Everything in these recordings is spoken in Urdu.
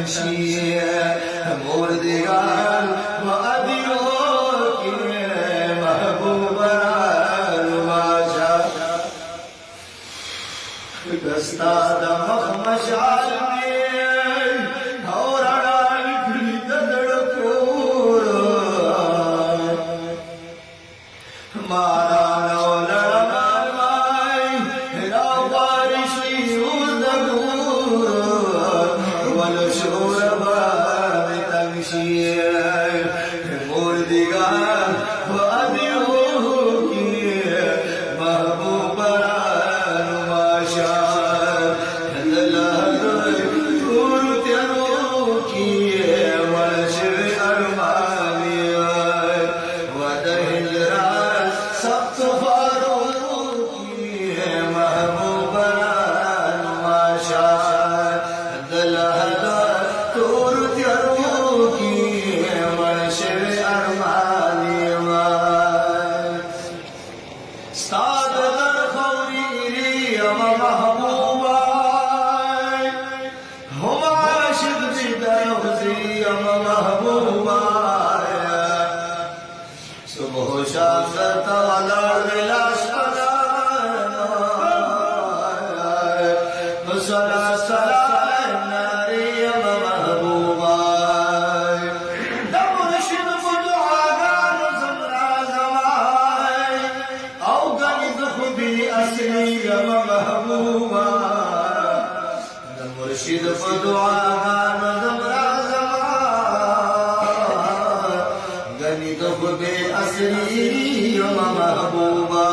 تمشي مردگان وأبيو کی محبوبان ماشا دستا دمخ مشعل میں اور اڑائی کھلی دڑکور مارا نو لڑمان مائی راو بارشی اوزدگور والشور باب تمشی مردگان وأبيو کی محبوبان ماشا مرشد فدعاء نظمرا زمان غنی دخب اسری محبوبا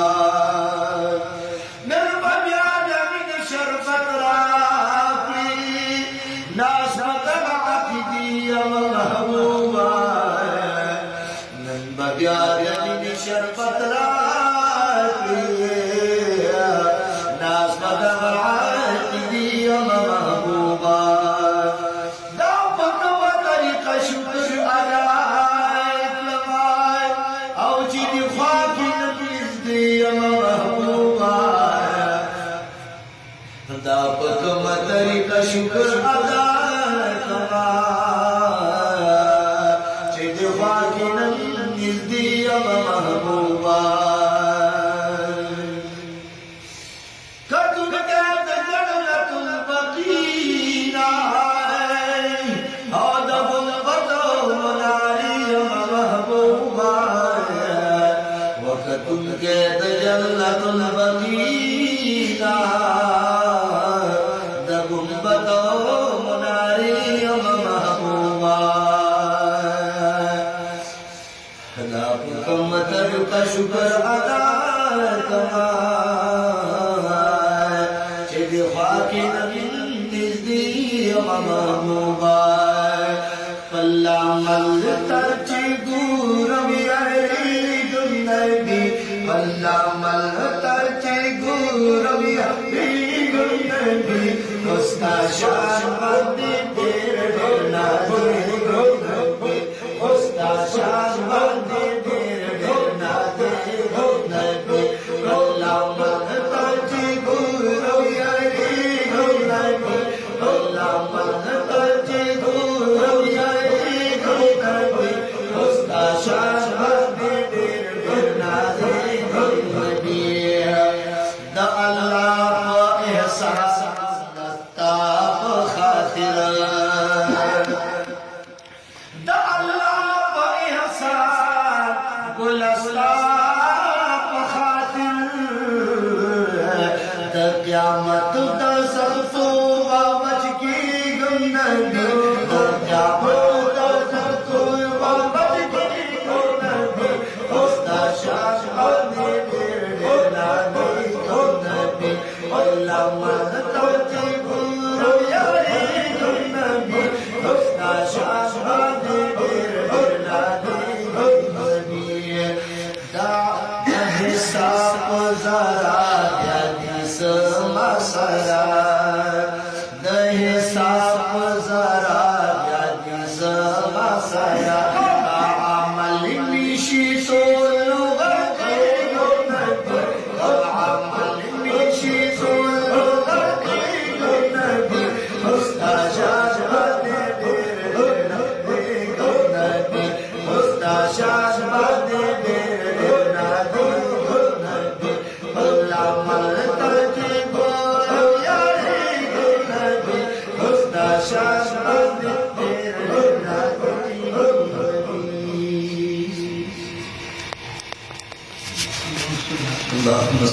نرم بیاد من شرفت راقی ناس مطبعت دی محبوبا نرم بیاد من شرفت راقی ناس مطبعت دی محبوبا دا پتو طریقہ شکر علائک لمائی او جی خواکی نبیز دی محبوبا دا پتو طریقہ شکر علائک لمائی جی خواکی نبیز دی محبوبا جنت البقینا دا گنبت و مناری محبوبا دا پکمتر کا شکر ادا کما چید خواکی نبی نزدی محبوبا پلا مل ترچی گورم یاری گنبی اللہ مل ترچی گورم یاری گنبی استا شان بندی دیر ڈھرنا دیر گنبی استا شان بندی دیر ڈھرنا دیر گنبی اللہ مل ترچی گورم یاری گنبی اللہ مل ترچی گورم یاری گنبی استا شان بندی دیر ڈھرنا دیر دا اللہ احساس نتاب خاطر دا اللہ احساس گلستاب خاطر دا قیامت دا سختو بابچ کی گندگی دا قیامت دا سختو بابچ کی گندگی استا شاش بندی اللہ مد توجی گورو یاری گنبی حسنا شاش بادی دیر درنا دی گنبی دا حساب زرا یادی سما سرا دا حساب زرا یادی سما سرا عمل میشی سولو غرقی گنبی عمل میشی سولو غرقی گنبی حسنا شاش بادی اللهم